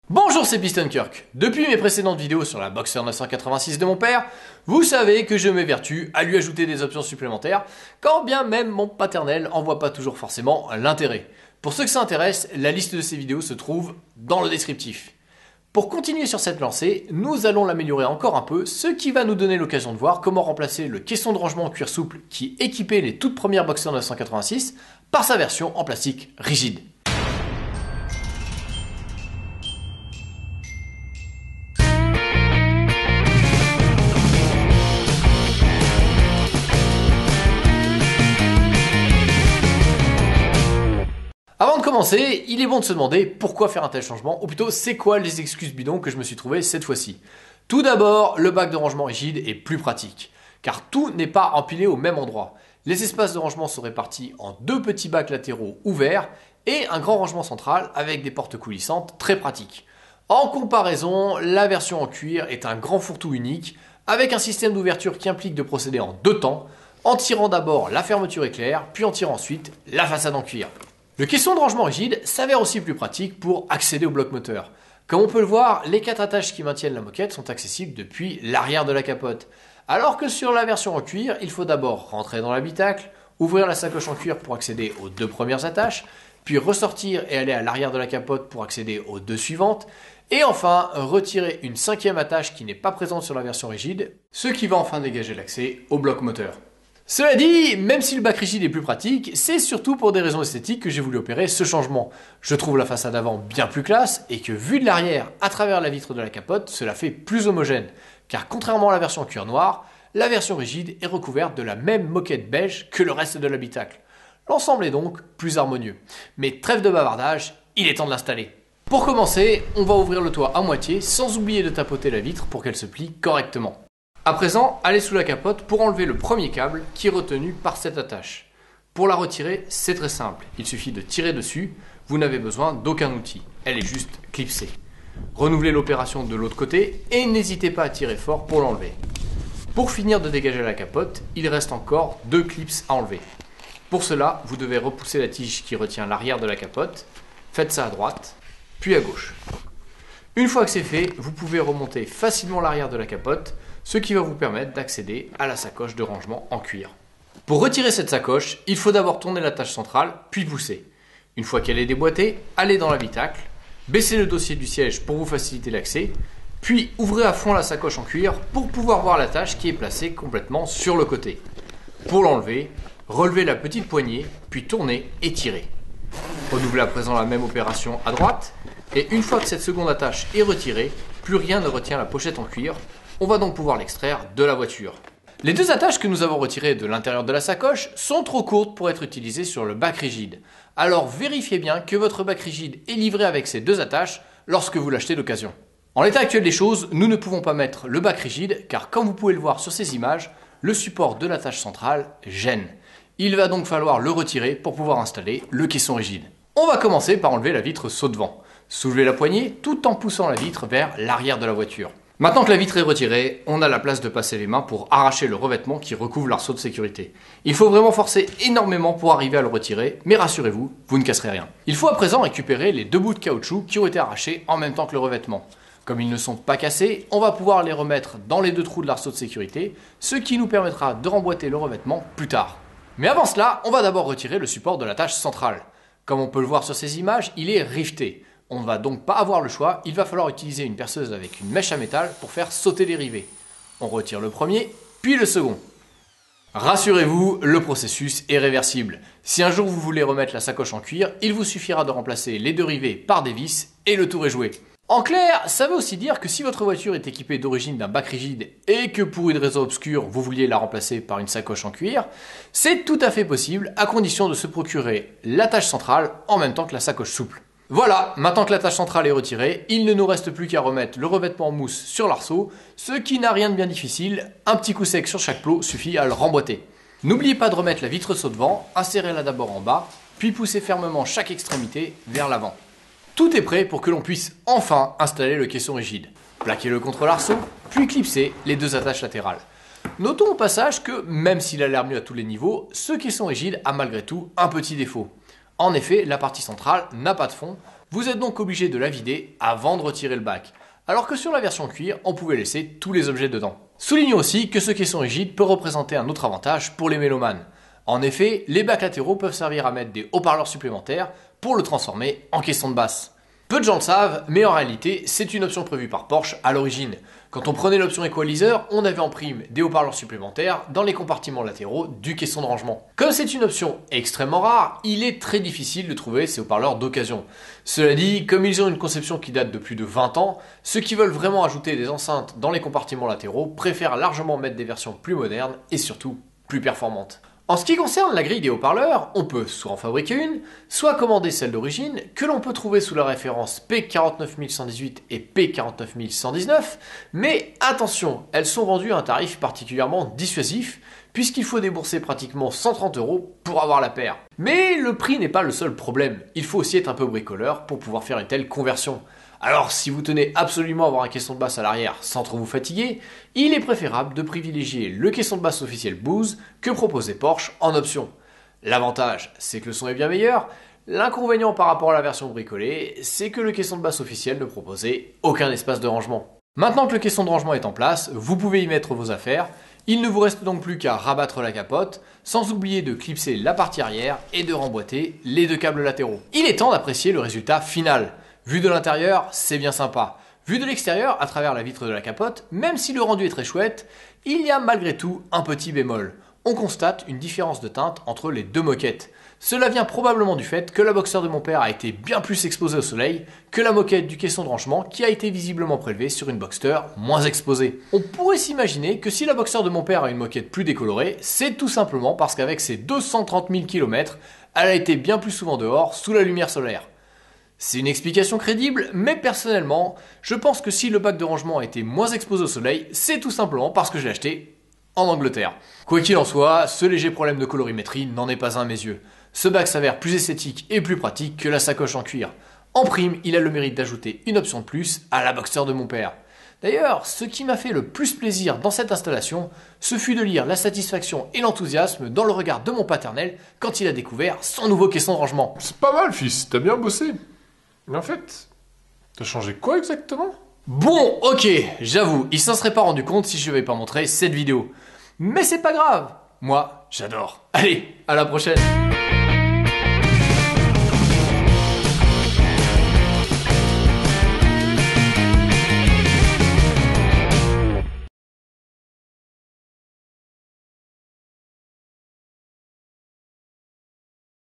Bonjour, c'est Piston Kirk. Depuis mes précédentes vidéos sur la Boxer 986 de mon père, vous savez que je m'évertue à lui ajouter des options supplémentaires, quand bien même mon paternel en voit pas toujours forcément l'intérêt. Pour ceux que ça intéresse, la liste de ces vidéos se trouve dans le descriptif. Pour continuer sur cette lancée, nous allons l'améliorer encore un peu, ce qui va nous donner l'occasion de voir comment remplacer le caisson de rangement en cuir souple qui équipait les toutes premières Boxer 986 par sa version en plastique rigide. Avant de commencer, il est bon de se demander pourquoi faire un tel changement, ou plutôt c'est quoi les excuses bidons que je me suis trouvé cette fois-ci. Tout d'abord, le bac de rangement rigide est plus pratique, car tout n'est pas empilé au même endroit. Les espaces de rangement sont répartis en deux petits bacs latéraux ouverts et un grand rangement central avec des portes coulissantes très pratiques. En comparaison, la version en cuir est un grand fourre-tout unique avec un système d'ouverture qui implique de procéder en deux temps, en tirant d'abord la fermeture éclair, puis en tirant ensuite la façade en cuir. Le caisson de rangement rigide s'avère aussi plus pratique pour accéder au bloc moteur. Comme on peut le voir, les 4 attaches qui maintiennent la moquette sont accessibles depuis l'arrière de la capote. Alors que sur la version en cuir, il faut d'abord rentrer dans l'habitacle, ouvrir la sacoche en cuir pour accéder aux 2 premières attaches, puis ressortir et aller à l'arrière de la capote pour accéder aux 2 suivantes, et enfin retirer une 5e attache qui n'est pas présente sur la version rigide, ce qui va enfin dégager l'accès au bloc moteur. Cela dit, même si le bac rigide est plus pratique, c'est surtout pour des raisons esthétiques que j'ai voulu opérer ce changement. Je trouve la façade avant bien plus classe et que vu de l'arrière, à travers la vitre de la capote, cela fait plus homogène. Car contrairement à la version cuir noir, la version rigide est recouverte de la même moquette beige que le reste de l'habitacle. L'ensemble est donc plus harmonieux. Mais trêve de bavardage, il est temps de l'installer. Pour commencer, on va ouvrir le toit à moitié sans oublier de tapoter la vitre pour qu'elle se plie correctement. À présent, allez sous la capote pour enlever le premier câble qui est retenu par cette attache. Pour la retirer, c'est très simple. Il suffit de tirer dessus, vous n'avez besoin d'aucun outil. Elle est juste clipsée. Renouvelez l'opération de l'autre côté et n'hésitez pas à tirer fort pour l'enlever. Pour finir de dégager la capote, il reste encore 2 clips à enlever. Pour cela, vous devez repousser la tige qui retient l'arrière de la capote. Faites ça à droite, puis à gauche. Une fois que c'est fait, vous pouvez remonter facilement l'arrière de la capote, ce qui va vous permettre d'accéder à la sacoche de rangement en cuir. Pour retirer cette sacoche, il faut d'abord tourner l'attache centrale, puis pousser. Une fois qu'elle est déboîtée, allez dans l'habitacle, baissez le dossier du siège pour vous faciliter l'accès, puis ouvrez à fond la sacoche en cuir pour pouvoir voir l'attache qui est placée complètement sur le côté. Pour l'enlever, relevez la petite poignée, puis tournez et tirez. Renouvelez à présent la même opération à droite, et une fois que cette seconde attache est retirée, plus rien ne retient la pochette en cuir. On va donc pouvoir l'extraire de la voiture. Les 2 attaches que nous avons retirées de l'intérieur de la sacoche sont trop courtes pour être utilisées sur le bac rigide. Alors vérifiez bien que votre bac rigide est livré avec ces 2 attaches lorsque vous l'achetez d'occasion. En l'état actuel des choses, nous ne pouvons pas mettre le bac rigide car comme vous pouvez le voir sur ces images, le support de l'attache centrale gêne. Il va donc falloir le retirer pour pouvoir installer le caisson rigide. On va commencer par enlever la vitre saut devant. Soulevez la poignée tout en poussant la vitre vers l'arrière de la voiture. Maintenant que la vitre est retirée, on a la place de passer les mains pour arracher le revêtement qui recouvre l'arceau de sécurité. Il faut vraiment forcer énormément pour arriver à le retirer, mais rassurez-vous, vous ne casserez rien. Il faut à présent récupérer les 2 bouts de caoutchouc qui ont été arrachés en même temps que le revêtement. Comme ils ne sont pas cassés, on va pouvoir les remettre dans les 2 trous de l'arceau de sécurité, ce qui nous permettra de remboîter le revêtement plus tard. Mais avant cela, on va d'abord retirer le support de l'attache centrale. Comme on peut le voir sur ces images, il est rifté. On ne va donc pas avoir le choix, il va falloir utiliser une perceuse avec une mèche à métal pour faire sauter les rivets. On retire le premier, puis le second. Rassurez-vous, le processus est réversible. Si un jour vous voulez remettre la sacoche en cuir, il vous suffira de remplacer les 2 rivets par des vis et le tour est joué. En clair, ça veut aussi dire que si votre voiture est équipée d'origine d'un bac rigide et que pour une raison obscure vous vouliez la remplacer par une sacoche en cuir, c'est tout à fait possible à condition de se procurer l'attache centrale en même temps que la sacoche souple. Voilà, maintenant que l'attache centrale est retirée, il ne nous reste plus qu'à remettre le revêtement en mousse sur l'arceau, ce qui n'a rien de bien difficile, un petit coup sec sur chaque plot suffit à le remboîter. N'oubliez pas de remettre la vitre saut devant, insérez-la d'abord en bas, puis poussez fermement chaque extrémité vers l'avant. Tout est prêt pour que l'on puisse enfin installer le caisson rigide. Plaquez-le contre l'arceau, puis clipsez les 2 attaches latérales. Notons au passage que, même s'il a l'air mieux à tous les niveaux, ce caisson rigide a malgré tout un petit défaut. En effet, la partie centrale n'a pas de fond, Vous êtes donc obligé de la vider avant de retirer le bac, alors que sur la version cuir, on pouvait laisser tous les objets dedans. Soulignons aussi que ce caisson rigide peut représenter un autre avantage pour les mélomanes. En effet, les bacs latéraux peuvent servir à mettre des haut-parleurs supplémentaires pour le transformer en caisson de basse. Peu de gens le savent, mais en réalité, c'est une option prévue par Porsche à l'origine. Quand on prenait l'option Equalizer, on avait en prime des haut-parleurs supplémentaires dans les compartiments latéraux du caisson de rangement. Comme c'est une option extrêmement rare, il est très difficile de trouver ces haut-parleurs d'occasion. Cela dit, comme ils ont une conception qui date de plus de 20 ans, ceux qui veulent vraiment ajouter des enceintes dans les compartiments latéraux préfèrent largement mettre des versions plus modernes et surtout plus performantes. En ce qui concerne la grille des haut-parleurs, on peut soit en fabriquer une, soit commander celle d'origine, que l'on peut trouver sous la référence P49118 et P49119, mais attention, elles sont vendues à un tarif particulièrement dissuasif, puisqu'il faut débourser pratiquement 130 € pour avoir la paire. Mais le prix n'est pas le seul problème, il faut aussi être un peu bricoleur pour pouvoir faire une telle conversion. Alors si vous tenez absolument à avoir un caisson de basse à l'arrière sans trop vous fatiguer, il est préférable de privilégier le caisson de basse officiel Bose que proposait Porsche en option. L'avantage, c'est que le son est bien meilleur. L'inconvénient par rapport à la version bricolée, c'est que le caisson de basse officiel ne proposait aucun espace de rangement. Maintenant que le caisson de rangement est en place, vous pouvez y mettre vos affaires. Il ne vous reste donc plus qu'à rabattre la capote, sans oublier de clipser la partie arrière et de remboîter les deux câbles latéraux. Il est temps d'apprécier le résultat final. Vu de l'intérieur, c'est bien sympa. Vu de l'extérieur, à travers la vitre de la capote, même si le rendu est très chouette, il y a malgré tout un petit bémol. On constate une différence de teinte entre les deux moquettes. Cela vient probablement du fait que la Boxster de mon père a été bien plus exposée au soleil que la moquette du caisson de rangement qui a été visiblement prélevée sur une Boxster moins exposée. On pourrait s'imaginer que si la Boxster de mon père a une moquette plus décolorée, c'est tout simplement parce qu'avec ses 230 000 km, elle a été bien plus souvent dehors sous la lumière solaire. C'est une explication crédible, mais personnellement, je pense que si le bac de rangement a été moins exposé au soleil, c'est tout simplement parce que je l'ai acheté en Angleterre. Quoi qu'il en soit, ce léger problème de colorimétrie n'en est pas un à mes yeux. Ce bac s'avère plus esthétique et plus pratique que la sacoche en cuir. En prime, il a le mérite d'ajouter une option de plus à la Boxster de mon père. D'ailleurs, ce qui m'a fait le plus plaisir dans cette installation, ce fut de lire la satisfaction et l'enthousiasme dans le regard de mon paternel quand il a découvert son nouveau caisson de rangement. C'est pas mal, fils, t'as bien bossé. Mais en fait, t'as changé quoi exactement? Bon, ok, j'avoue, il s'en serait pas rendu compte si je n'avais pas montré cette vidéo. Mais c'est pas grave, moi, j'adore. Allez, à la prochaine.